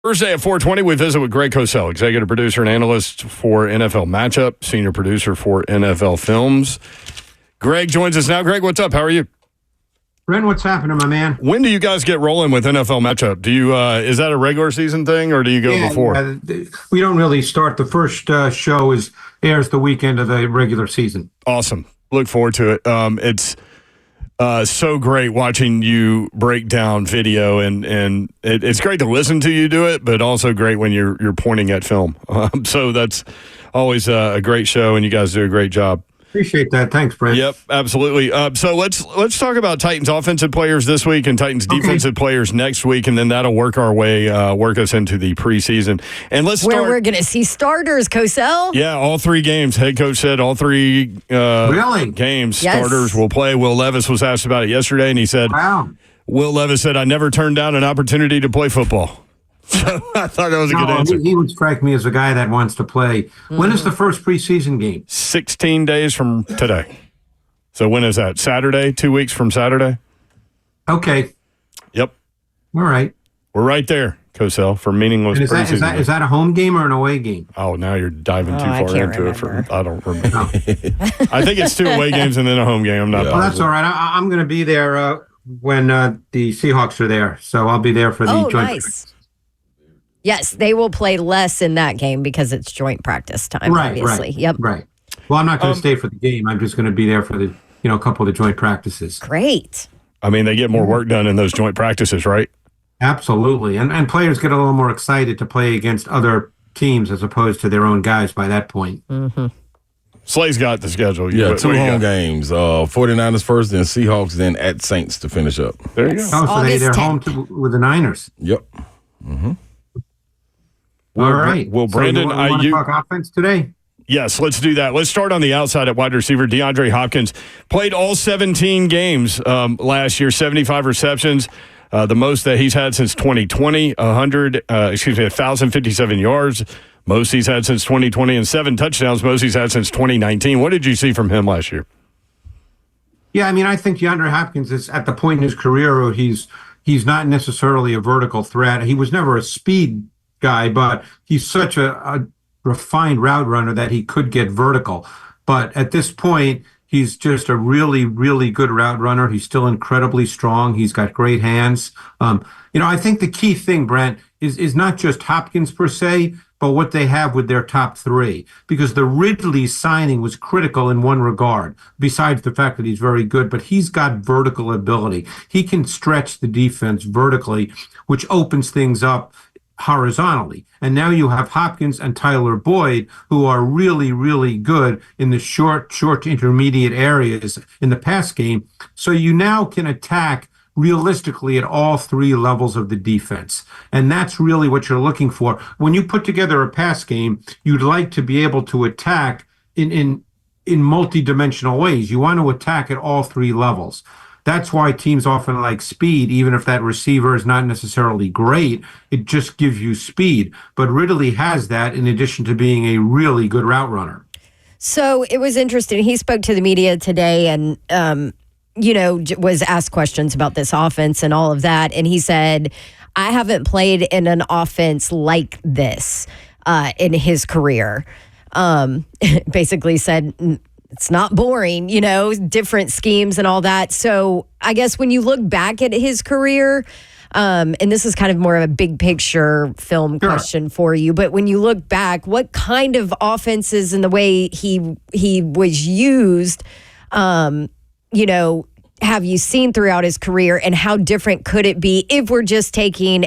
Thursday at 4:20, we visit with Greg Cosell, executive producer and analyst for NFL Matchup, senior producer for NFL Films. Greg joins us now. Greg, what's up? How are you? Brent, what's happening, my man? When do you guys get rolling with NFL Matchup? Do you is that a regular season thing, or do you go before? We don't really start. The first show airs the weekend of the regular season. Awesome. Look forward to it. It's so great watching you break down video, and it's great to listen to you do it, but also great when you're pointing at film. So that's always a great show, and you guys do a great job. Appreciate that. Thanks, Brent. Yep, absolutely. So let's talk about Titans offensive players this week and Titans defensive players next week, and then that'll work us into the preseason. And let's start where we're going to see starters, Cosell. Yeah, all three games. Head coach said all three games starters will play. Will Levis was asked about it yesterday, and he said, "Wow." Will Levis said, "I never turned down an opportunity to play football." So I thought that was a good answer. He would strike me as a guy that wants to play. Mm-hmm. When is the first preseason game? 16 days from today. So when is that? Saturday? 2 weeks from Saturday? Okay. Yep. All right. We're right there, Cosell, for meaningless preseason. Is that a home game or an away game? Oh, now you're diving too far into it. I don't remember. No. I think it's 2 away games and then a home game. I'm not. Well, that's all right. I'm going to be there when the Seahawks are there, so I'll be there for the joint. Nice. Yes, they will play less in that game because it's joint practice time, obviously. Right, yep. Right. Well, I'm not going to stay for the game. I'm just going to be there for the, a couple of the joint practices. Great. I mean, they get more work done in those joint practices, right? Absolutely. And players get a little more excited to play against other teams as opposed to their own guys by that point. Mm-hmm. Slay's got the schedule. Yeah, 2 home games. 49ers first, then Seahawks, then at Saints to finish up. There you go. Oh, so they're home with the Niners. Yep. Mm-hmm. All right. Well, Brandon, so you want to talk offense today? Yes, let's do that. Let's start on the outside at wide receiver. DeAndre Hopkins played all 17 games last year, 75 receptions, the most that he's had since 2020, 1,057 yards, most he's had since 2020, and 7 touchdowns, most he's had since 2019. What did you see from him last year? Yeah, I mean, I think DeAndre Hopkins is at the point in his career where he's not necessarily a vertical threat. He was never a speed guy, but he's such a refined route runner that he could get vertical. But at this point, he's just a really, really good route runner. He's still incredibly strong. He's got great hands. I think the key thing, Brent, is not just Hopkins per se, but what they have with their top 3. Because the Ridley signing was critical in one regard, besides the fact that he's very good, but he's got vertical ability. He can stretch the defense vertically, which opens things up horizontally. And now you have Hopkins and Tyler Boyd, who are really, really good in the short to intermediate areas in the pass game. So you now can attack realistically at all 3 levels of the defense. And that's really what you're looking for. When you put together a pass game, you'd like to be able to attack in multi-dimensional ways. You want to attack at all 3 levels. That's why teams often like speed, even if that receiver is not necessarily great. It just gives you speed. But Ridley has that in addition to being a really good route runner. So it was interesting. He spoke to the media today and, was asked questions about this offense and all of that. And he said, I haven't played in an offense like this in his career. Basically said, it's not boring, different schemes and all that. So I guess when you look back at his career, and this is kind of more of a big picture film question for you, but when you look back, what kind of offenses and the way he was used, have you seen throughout his career, and how different could it be if we're just taking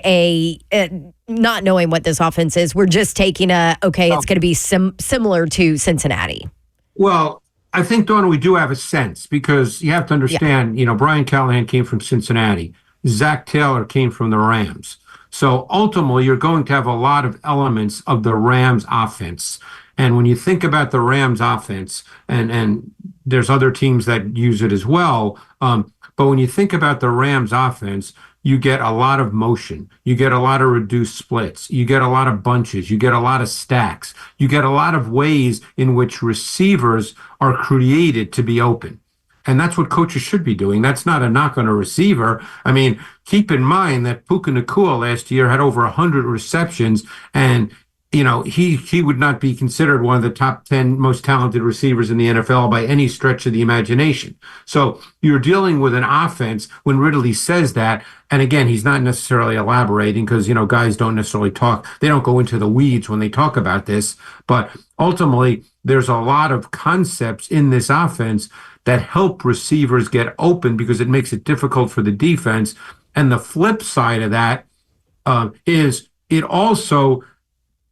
not knowing what this offense is, we're just taking it's going to be similar to Cincinnati? Well, I think, Dawn, we do have a sense, because you have to understand, Brian Callahan came from Cincinnati. Zach Taylor came from the Rams. So ultimately, you're going to have a lot of elements of the Rams offense. And when you think about the Rams offense, and there's other teams that use it as well, but when you think about the Rams offense, you get a lot of motion. You get a lot of reduced splits. You get a lot of bunches. You get a lot of stacks. You get a lot of ways in which receivers are created to be open. And that's what coaches should be doing. That's not a knock on a receiver. I mean, keep in mind that Puka Nacua last year had over 100 receptions, and he would not be considered one of the top 10 most talented receivers in the NFL by any stretch of the imagination. So you're dealing with an offense when Ridley says that. And again, he's not necessarily elaborating because, guys don't necessarily talk. They don't go into the weeds when they talk about this. But ultimately, there's a lot of concepts in this offense that help receivers get open because it makes it difficult for the defense. And the flip side of that is it also,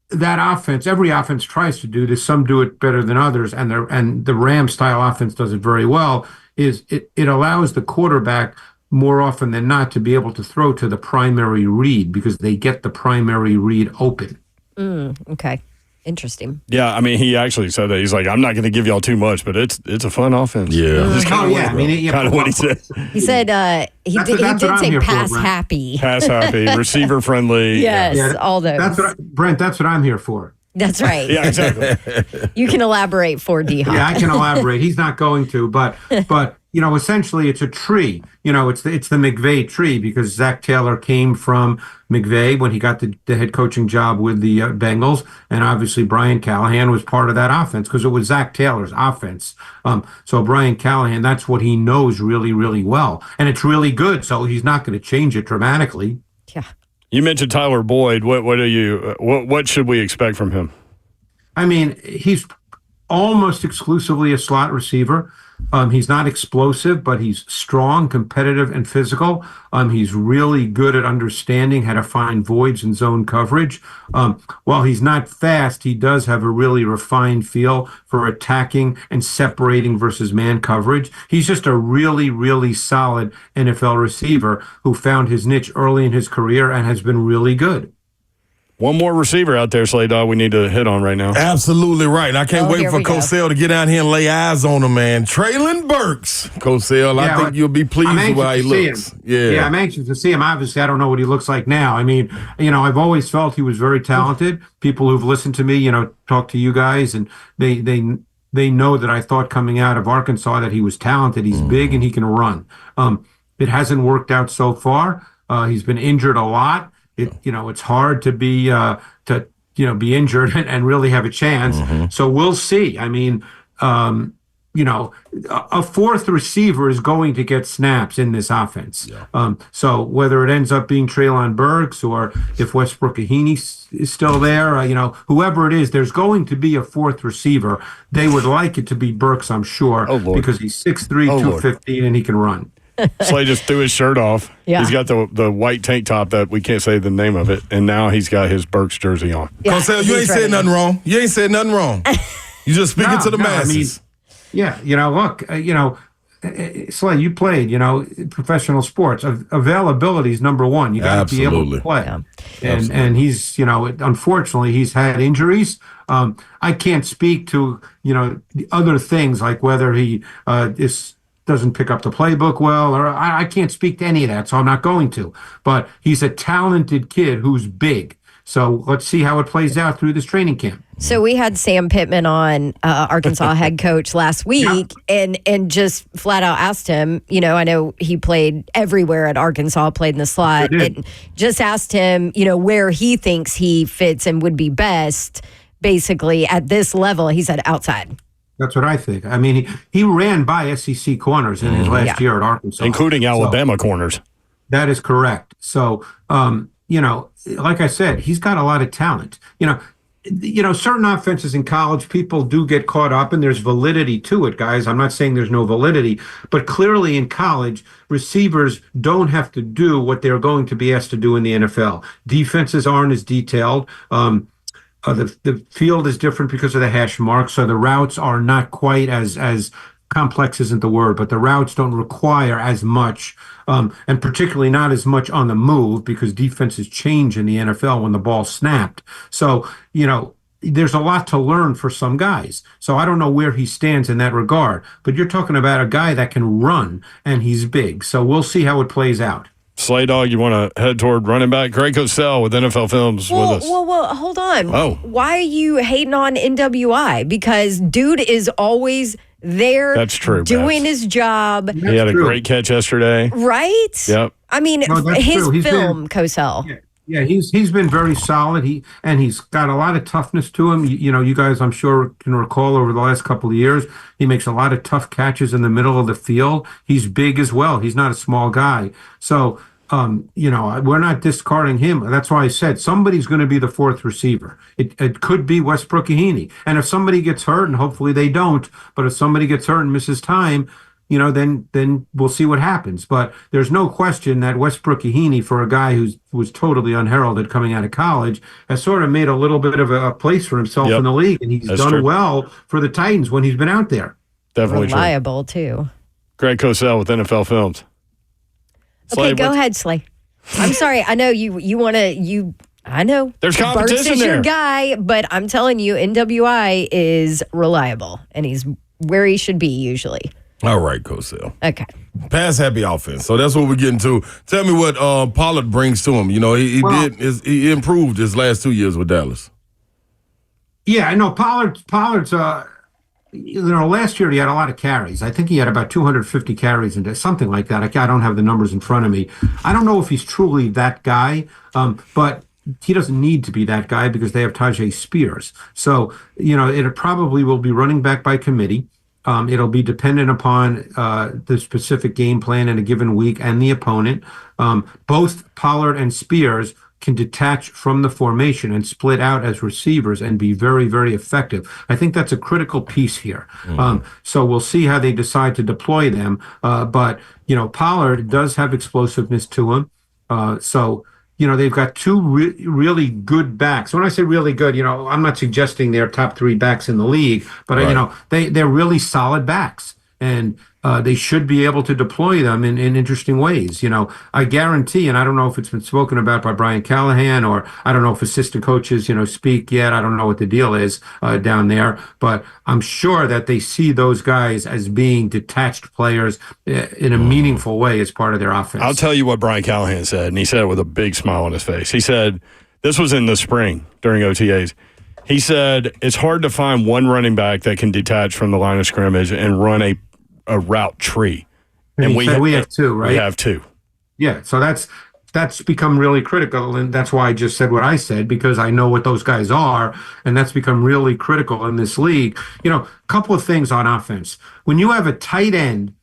that offense, every offense tries to do this. Some do it better than others, and the Rams style offense does it very well. Is it allows the quarterback more often than not to be able to throw to the primary read because they get the primary read open. Okay. Interesting. Yeah, I mean, he actually said that. He's like, I'm not going to give y'all too much, but it's a fun offense. Yeah. That's kind of what he said. He said he did say pass happy. Pass happy, receiver friendly. Yes, all those. Brent, that's what I'm here for. That's right. Yeah, exactly. You can elaborate for D-Hop. Yeah, I can elaborate. He's not going to, but essentially it's a tree. It's the McVay tree because Zach Taylor came from McVay when he got the head coaching job with the Bengals, and obviously Brian Callahan was part of that offense because it was Zach Taylor's offense. So Brian Callahan, that's what he knows really, really well, and it's really good. So he's not going to change it dramatically. Yeah. You mentioned Tyler Boyd. What should we expect from him? I mean, he's almost exclusively a slot receiver. He's not explosive, but he's strong, competitive, and physical. He's really good at understanding how to find voids in zone coverage. While he's not fast, he does have a really refined feel for attacking and separating versus man coverage. He's just a really, really solid NFL receiver who found his niche early in his career and has been really good. One more receiver out there, Slay Dog, we need to hit on right now. Absolutely right. And I can't wait for Cosell to get out here and lay eyes on him, man. Traylon Burks. Cosell, I think you'll be pleased with how he looks. Yeah, I'm anxious to see him. Obviously, I don't know what he looks like now. I mean, I've always felt he was very talented. People who've listened to me, talk to you guys, and they know that I thought coming out of Arkansas that he was talented. He's big and he can run. It hasn't worked out so far. He's been injured a lot. It's hard to be be injured and really have a chance. So we'll see. I mean, a fourth receiver is going to get snaps in this offense. Yeah. So whether it ends up being Treylon Burks or if Westbrook Ahini is still there, whoever it is, there's going to be a fourth receiver. They would like it to be Burks, I'm sure, because he's 6'3", 215, and he can run. Slay just threw his shirt off. Yeah. He's got the white tank top that we can't say the name of it, and now he's got his Burks jersey on. Yeah, Cosell, you ain't said nothing wrong. You ain't said nothing wrong. You just speaking to the masses. I mean, look, Slay, you played, professional sports. Availability is number one. You got to be able to play. Yeah. And he's, unfortunately, he's had injuries. I can't speak to, the other things like whether he doesn't pick up the playbook well, or I can't speak to any of that, so I'm not going to. But he's a talented kid who's big. So let's see how it plays out through this training camp. So we had Sam Pittman on, Arkansas head coach, last week, and just flat out asked him, I know he played everywhere at Arkansas, played in the slot, and just asked him, where he thinks he fits and would be best, basically, at this level. He said outside. That's what I think. I mean, he ran by SEC corners in his last year at Arkansas. Including Alabama corners. That is correct. So, like I said, he's got a lot of talent. Certain offenses in college, people do get caught up, and there's validity to it, guys. I'm not saying there's no validity, but clearly in college, receivers don't have to do what they're going to be asked to do in the NFL. Defenses aren't as detailed. The field is different because of the hash marks, so the routes are not quite as complex isn't the word, but the routes don't require as much, and particularly not as much on the move because defenses change in the NFL when the ball's snapped. So, there's a lot to learn for some guys. So I don't know where he stands in that regard, but you're talking about a guy that can run and he's big. So we'll see how it plays out. Slay Dog, you want to head toward running back? Greg Cosell with NFL Films with us. Well, hold on. Oh. Why are you hating on NWI? Because dude is always there. That's true. Doing his job. He had a great catch yesterday. Right? Yep. I mean, his film, Cosell. Yeah, he's been very solid. He's got a lot of toughness to him. You guys, I'm sure, can recall over the last couple of years, he makes a lot of tough catches in the middle of the field. He's big as well. He's not a small guy. So, we're not discarding him. That's why I said somebody's going to be the fourth receiver. It could be Westbrook Ikhine. And if somebody gets hurt, and hopefully they don't, but if somebody gets hurt and misses time, then we'll see what happens. But there's no question that Westbrook Ikhine, for a guy who was totally unheralded coming out of college, has sort of made a little bit of a place for himself in the league, and he's done well for the Titans when he's been out there. Definitely reliable too. Greg Cosell with NFL Films. Okay, go ahead, Slay. I'm sorry. I know you want to. I know. There's competition Burks is there. your guy, but I'm telling you, NWI is reliable, and he's where he should be usually. All right, Cosell. Okay. Pass happy offense. So that's what we're getting to. Tell me what Pollard brings to him. He improved his last 2 years with Dallas. Yeah, I know Pollard's. Last year he had a lot of carries. I think he had about 250 carries and something like that. I don't have the numbers in front of me. I don't know if he's truly that guy, but he doesn't need to be that guy because they have Tajay Spears. So, it probably will be running back by committee. It'll be dependent upon the specific game plan in a given week and the opponent. Both Pollard and Spears can detach from the formation and split out as receivers and be very, very effective. I think that's a critical piece here. So we'll see how they decide to deploy them. But Pollard does have explosiveness to him. They've got two really good backs. When I say really good, I'm not suggesting they're top three backs in the league, but they're really solid backs, and they should be able to deploy them in interesting ways. I guarantee, and I don't know if it's been spoken about by Brian Callahan, or I don't know if assistant coaches, speak yet. I don't know what the deal is down there, but I'm sure that they see those guys as being detached players in a meaningful way as part of their offense. I'll tell you what Brian Callahan said, and he said it with a big smile on his face. He said, this was in the spring during OTAs. He said, it's hard to find one running back that can detach from the line of scrimmage and run a route tree. And we have two, right? We have two. Yeah, so that's become really critical, and that's why I just said what I said, because I know what those guys are, and that's become really critical in this league. A couple of things on offense. When you have a tight end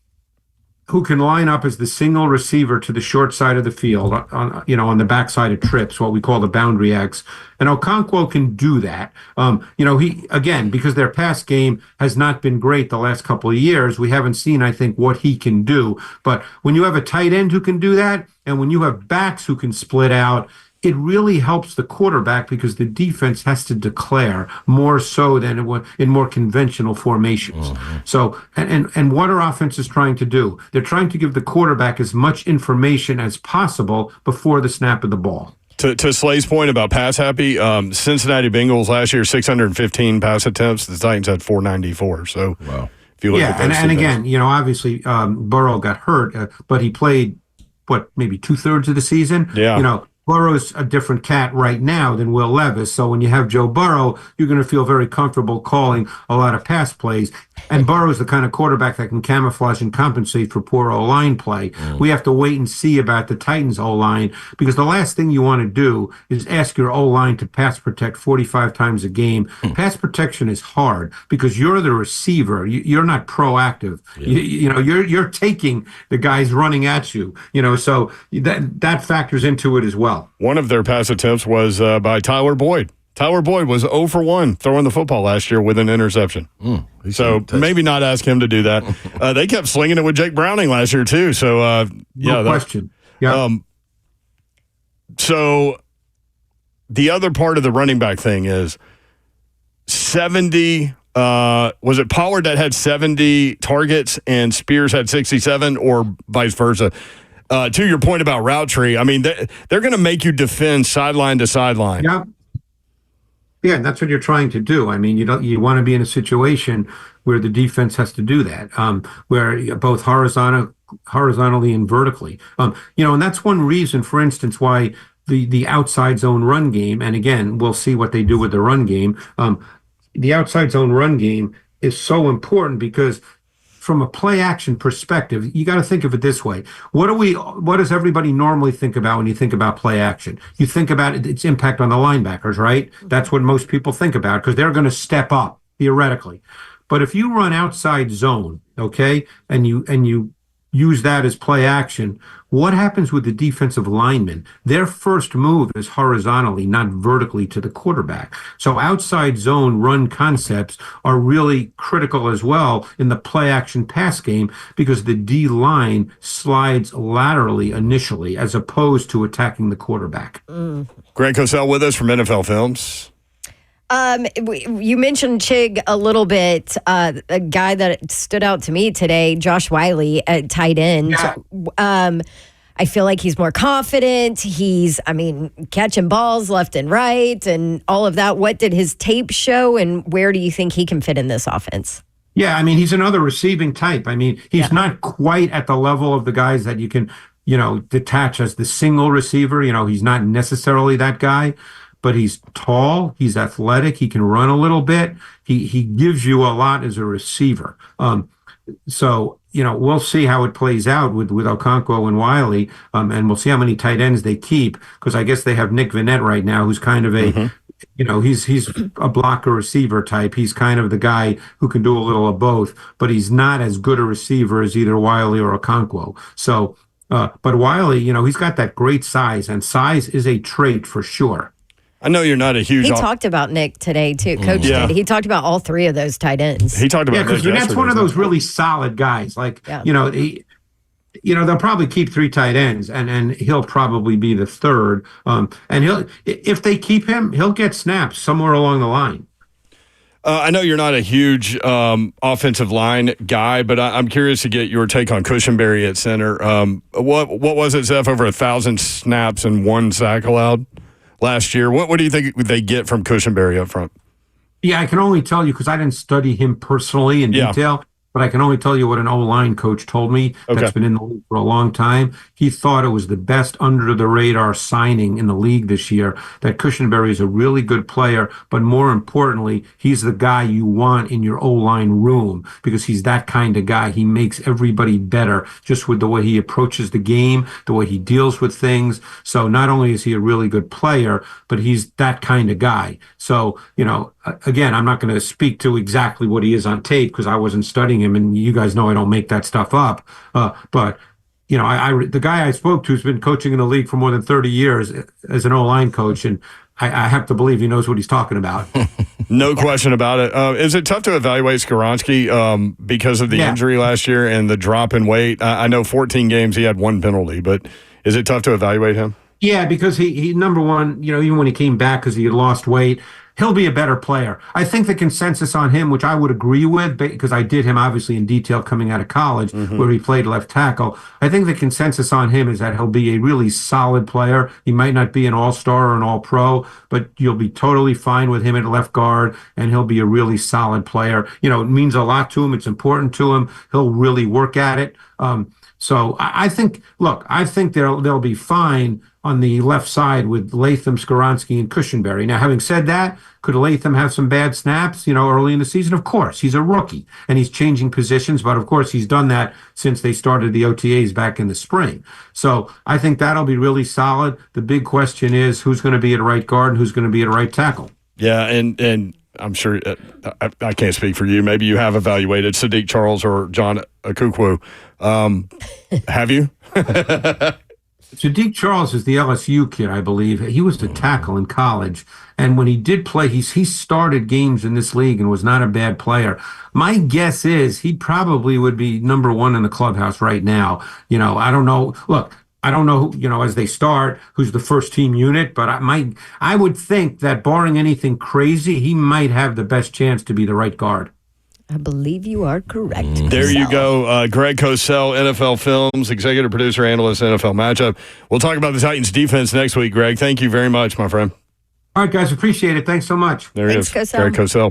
who can line up as the single receiver to the short side of the field on the backside of trips, what we call the boundary X. And Okonkwo can do that. He, again, because their pass game has not been great the last couple of years, we haven't seen, I think, what he can do. But when you have a tight end who can do that, and when you have backs who can split out, it really helps the quarterback because the defense has to declare more so than in more conventional formations. So, and what are offenses trying to do? They're trying to give the quarterback as much information as possible before the snap of the ball. To Slay's point about pass happy, Cincinnati Bengals last year, 615 pass attempts. The Titans had 494. So, wow. If you look at those and again, obviously Burrow got hurt, but he played maybe 2/3 of the season. Yeah. Burrow's a different cat right now than Will Levis. So when you have Joe Burrow, you're going to feel very comfortable calling a lot of pass plays. And Burrow's the kind of quarterback that can camouflage and compensate for poor O-line play. We have to wait and see about the Titans O-line, because the last thing you want to do is ask your O-line to pass protect 45 times a game. Pass protection is hard because you're the receiver. You're not proactive. You're taking the guys running at you. So that factors into it as well. One of their pass attempts was by Tyler Boyd. Tyler Boyd was 0 for 1 throwing the football last year with an interception. So maybe not ask him to do that. They kept slinging it with Jake Browning last year too. So no question. Yeah. So the other part of the running back thing is 70. Was it Pollard that had 70 targets and Spears had 67, or vice versa? To your point about route tree, I mean, they're going to make you defend sideline to sideline. Yeah. Yeah, and that's what you're trying to do. I mean, you want to be in a situation where the defense has to do that, where both horizontally and vertically. And that's one reason, for instance, why the outside zone run game, and again, we'll see what they do with the run game. The outside zone run game is so important because from a play action perspective, you got to think of it this way. What does everybody normally think about when you think about play action? You think about its impact on the linebackers, right? That's what most people think about because they're going to step up theoretically. But if you run outside zone, okay, and you use that as play action, what happens with the defensive linemen? Their first move is horizontally, not vertically to the quarterback. So outside zone run concepts are really critical as well in the play action pass game because the D line slides laterally initially as opposed to attacking the quarterback. Greg Cosell with us from NFL Films. You mentioned Chig a little bit. A guy that stood out to me today, Josh Wiley at tight end. Yeah. I feel like he's more confident. He's, catching balls left and right and all of that. What did his tape show, and where do you think he can fit in this offense? Yeah, he's another receiving type. He's not quite at the level of the guys that you can, detach as the single receiver. He's not necessarily that guy. But he's tall, he's athletic, he can run a little bit. He gives you a lot as a receiver. So, we'll see how it plays out with Okonkwo and Wiley, and we'll see how many tight ends they keep, because I guess they have Nick Vannett right now, who's kind of a, he's a blocker receiver type. He's kind of the guy who can do a little of both, but he's not as good a receiver as either Wiley or Okonkwo. So, but Wiley, he's got that great size, and size is a trait for sure. I know you're not a huge... He talked about Nick today, too. Coach did. He talked about all three of those tight ends. He talked about because that's one of those really solid guys. Like, they'll probably keep three tight ends, and he'll probably be the third. And if they keep him, he'll get snaps somewhere along the line. I know you're not a huge offensive line guy, but I'm curious to get your take on Cushenberry at center. What was it, Zeph? Over 1,000 snaps and 1 sack allowed last year. What do you think they get from Cushenberry up front? Yeah, I can only tell you because I didn't study him personally in detail, but I can only tell you what an O-line coach told me that's been in the league for a long time. He thought it was the best under-the-radar signing in the league this year, that Cushenberry is a really good player, but more importantly, he's the guy you want in your O-line room because he's that kind of guy. He makes everybody better just with the way he approaches the game, the way he deals with things. So not only is he a really good player, but he's that kind of guy. So, again, I'm not going to speak to exactly what he is on tape because I wasn't studying him, and you guys know I don't make that stuff up. But the guy I spoke to has been coaching in the league for more than 30 years as an O-line coach, and I have to believe he knows what he's talking about. No question about it. Is it tough to evaluate Skoronski because of the injury last year and the drop in weight? I know 14 games he had 1 penalty, but is it tough to evaluate him? Yeah, because he number one, even when he came back because he had lost weight, he'll be a better player. I think the consensus on him, which I would agree with, because I did him obviously in detail coming out of college where he played left tackle. I think the consensus on him is that he'll be a really solid player. He might not be an all-star or an all-pro, but you'll be totally fine with him at left guard, and he'll be a really solid player. It means a lot to him. It's important to him. He'll really work at it. So I think they'll be fine on the left side with Latham, Skoronski, and Cushenberry. Now, having said that, could Latham have some bad snaps, early in the season? Of course. He's a rookie, and he's changing positions, but of course he's done that since they started the OTAs back in the spring. So I think that'll be really solid. The big question is who's going to be at right guard and who's going to be at right tackle. Yeah, and I'm sure I can't speak for you. Maybe you have evaluated Sadiq Charles or John Okonkwo. Have you? Sadiq Charles is the LSU kid, I believe. He was the tackle in college. And when he did play, he started games in this league and was not a bad player. My guess is he probably would be number 1 in the clubhouse right now. I don't know. Look, I don't know, as they start, who's the first team unit, but I would think that barring anything crazy, he might have the best chance to be the right guard. I believe you are correct. There you go. Greg Cosell, NFL Films, executive producer, analyst, NFL Matchup. We'll talk about the Titans defense next week, Greg. Thank you very much, my friend. All right, guys. Appreciate it. Thanks so much. There he is. Cosell. Greg Cosell.